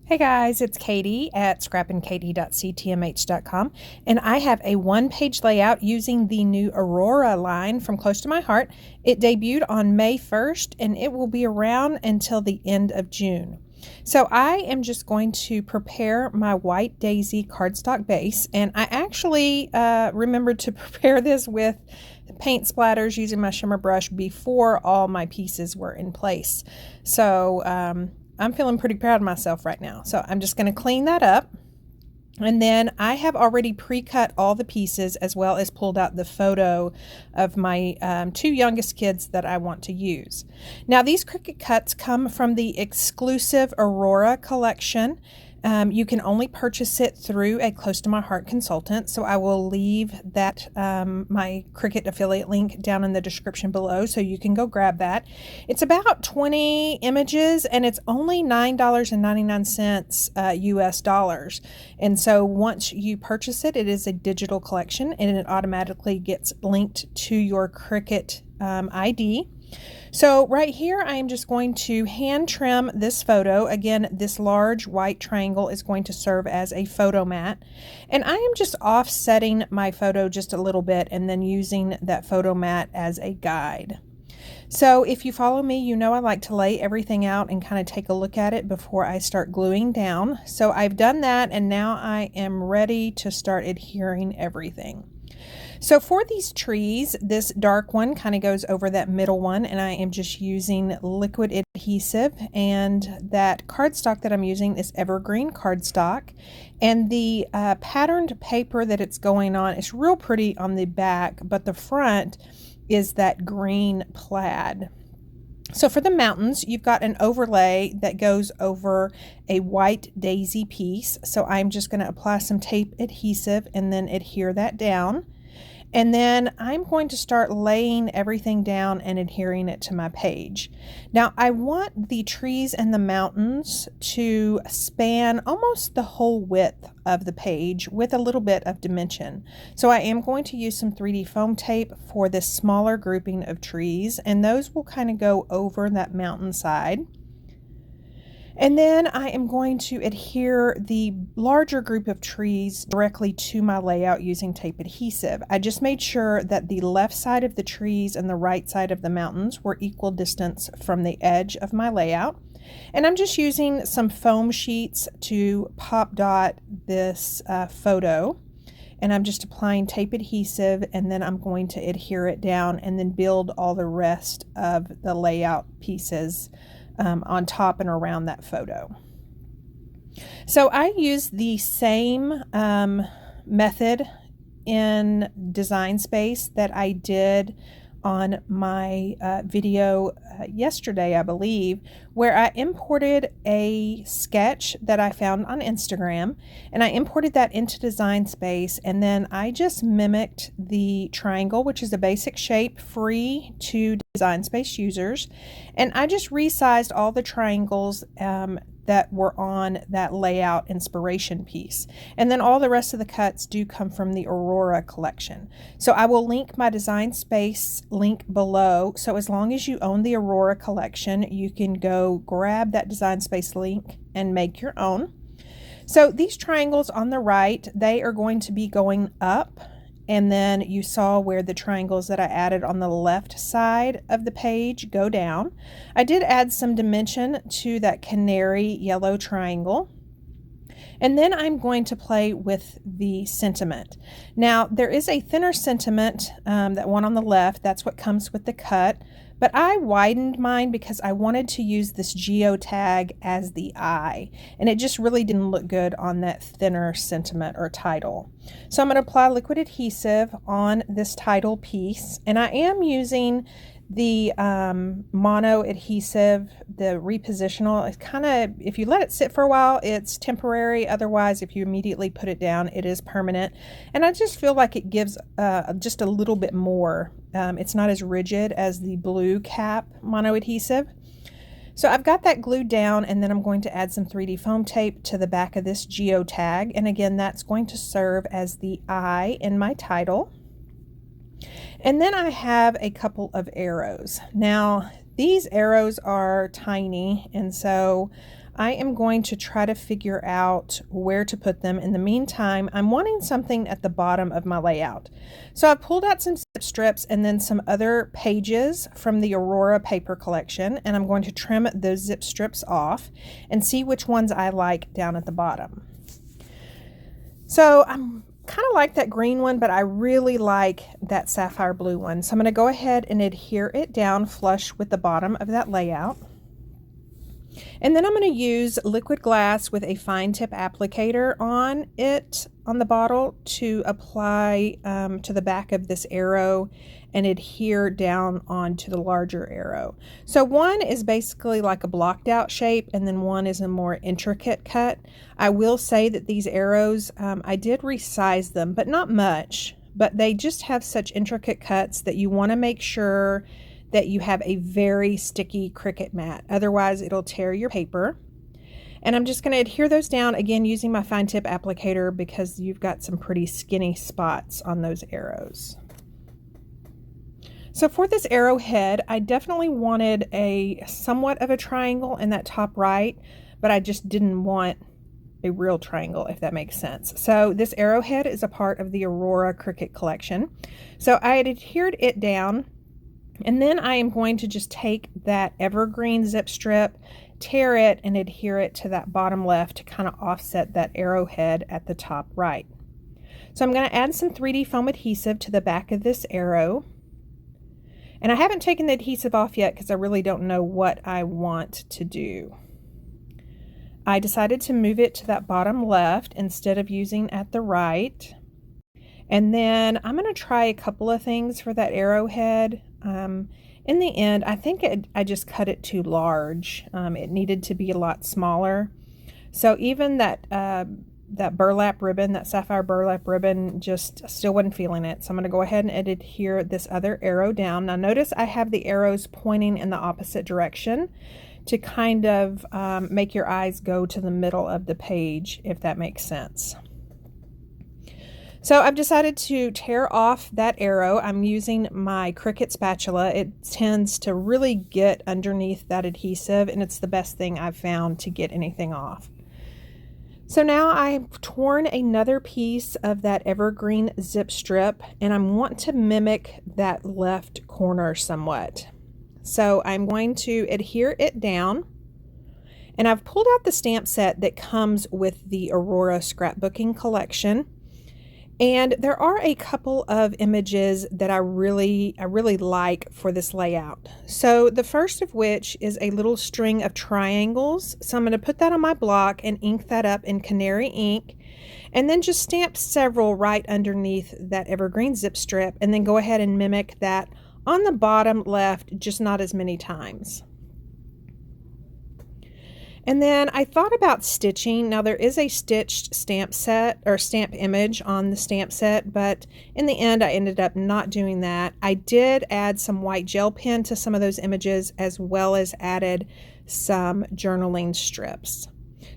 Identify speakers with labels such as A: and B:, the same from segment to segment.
A: Hey guys, it's Katie at scrappinkaty.ctmh.com, and I have a one-page layout using the new Aurora line from Close to My Heart. It debuted on May 1st and it will be around until the end of June. So I am just going to prepare my white daisy cardstock base, and I actually remembered to prepare this with paint splatters using my shimmer brush before all my pieces were in place. So I'm feeling pretty proud of myself right now. So I'm just going to clean that up. And then I have already pre-cut all the pieces, as well as pulled out the photo of my two youngest kids that I want to use. Now these Cricut cuts come from the exclusive Aurora Collection. You can only purchase it through a Close to My Heart consultant, so I will leave that my Cricut affiliate link down in the description below so you can go grab that. It's about 20 images and it's only $9.99 US dollars. And so once you purchase it, it is a digital collection and it automatically gets linked to your Cricut ID. So right here, I am just going to hand trim this photo. Again, this large white triangle is going to serve as a photo mat. And I am just offsetting my photo just a little bit and then using that photo mat as a guide. So if you follow me, you know I like to lay everything out and kind of take a look at it before I start gluing down. So I've done that, and now I am ready to start adhering everything. So for these trees, this dark one kind of goes over that middle one, and I am just using liquid adhesive, and that cardstock that I'm using is evergreen cardstock, and the patterned paper that it's going on is real pretty on the back, but the front is that green plaid. So for the mountains, you've got an overlay that goes over a white daisy piece. So I'm just going to apply some tape adhesive and then adhere that down. And then I'm going to start laying everything down and adhering it to my page. Now I want the trees and the mountains to span almost the whole width of the page with a little bit of dimension. So I am going to use some 3D foam tape for this smaller grouping of trees, and those will kind of go over that mountainside. And then I am going to adhere the larger group of trees directly to my layout using tape adhesive. I just made sure that the left side of the trees and the right side of the mountains were equal distance from the edge of my layout. And I'm just using some foam sheets to pop dot this photo. And I'm just applying tape adhesive, and then I'm going to adhere it down and then build all the rest of the layout pieces on top and around that photo. So I use the same method in Design Space that I did on my video yesterday, I believe, where I imported a sketch that I found on Instagram, and I imported that into Design Space, and then I just mimicked the triangle, which is a basic shape free to Design Space users, and I just resized all the triangles that were on that layout inspiration piece. And then all the rest of the cuts do come from the Aurora Collection. So I will link my Design Space link below. So as long as you own the Aurora Collection, you can go grab that Design Space link and make your own. So these triangles on the right, they are going to be going up. And then you saw where the triangles that I added on the left side of the page go down. I did add some dimension to that canary yellow triangle. And then I'm going to play with the sentiment. Now there is a thinner sentiment, that one on the left, that's what comes with the cut. But I widened mine because I wanted to use this geotag as the eye, and it just really didn't look good on that thinner sentiment or title. So I'm going to apply liquid adhesive on this title piece, and I am using the mono adhesive, the repositional. It's kind of, if you let it sit for a while, it's temporary. Otherwise, if you immediately put it down, it is permanent. And I just feel like it gives just a little bit more. It's not as rigid as the blue cap mono adhesive. So I've got that glued down, and then I'm going to add some 3D foam tape to the back of this geotag. And again, that's going to serve as the eye in my title. And then I have a couple of arrows. Now, these arrows are tiny, and so I am going to try to figure out where to put them. In the meantime, I'm wanting something at the bottom of my layout. So I've pulled out some zip strips and then some other pages from the Aurora paper collection, and I'm going to trim those zip strips off and see which ones I like down at the bottom. So I'm kind of like that green one, but I really like that sapphire blue one. So I'm going to go ahead and adhere it down flush with the bottom of that layout. And then I'm going to use liquid glass with a fine tip applicator on it, on the bottle, to apply to the back of this arrow and adhere down onto the larger arrow. So one is basically like a blocked out shape, and then one is a more intricate cut. I will say that these arrows, I did resize them, but not much, but they just have such intricate cuts that you want to make sure that you have a very sticky Cricut mat. Otherwise, it'll tear your paper. And I'm just going to adhere those down, again, using my fine tip applicator because you've got some pretty skinny spots on those arrows. So for this arrowhead, I definitely wanted a somewhat of a triangle in that top right, but I just didn't want a real triangle, if that makes sense. So this arrowhead is a part of the Aurora Cricut Collection. So I had adhered it down. And then I am going to just take that evergreen zip strip, tear it, and adhere it to that bottom left to kind of offset that arrowhead at the top right. So I'm going to add some 3D foam adhesive to the back of this arrow. And I haven't taken the adhesive off yet because I really don't know what I want to do. I decided to move it to that bottom left instead of using at the right. And then I'm going to try a couple of things for that arrowhead. In the end, I think I just cut it too large. It needed to be a lot smaller. So even that burlap ribbon, that sapphire burlap ribbon, just still wasn't feeling it. So I'm going to go ahead and adhere this other arrow down. Now notice I have the arrows pointing in the opposite direction to kind of make your eyes go to the middle of the page, if that makes sense. So I've decided to tear off that arrow. I'm using my Cricut spatula. It tends to really get underneath that adhesive, and it's the best thing I've found to get anything off. So now I've torn another piece of that evergreen zip strip, and I want to mimic that left corner somewhat. So I'm going to adhere it down, and I've pulled out the stamp set that comes with the Aurora scrapbooking collection. And there are a couple of images that I really like for this layout. So the first of which is a little string of triangles. So I'm going to put that on my block and ink that up in canary ink, and then just stamp several right underneath that evergreen zip strip, and then go ahead and mimic that on the bottom left, just not as many times. And then I thought about stitching. Now there is a stitched stamp set or stamp image on the stamp set, but in the end I ended up not doing that. I did add some white gel pen to some of those images, as well as added some journaling strips.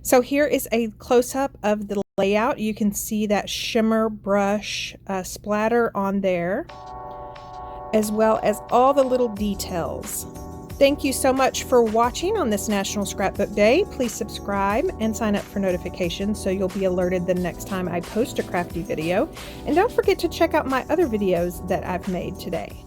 A: So here is a close-up of the layout. You can see that shimmer brush splatter on there, as well as all the little details. Thank you so much for watching on this National Scrapbook Day. Please subscribe and sign up for notifications so you'll be alerted the next time I post a crafty video. And don't forget to check out my other videos that I've made today.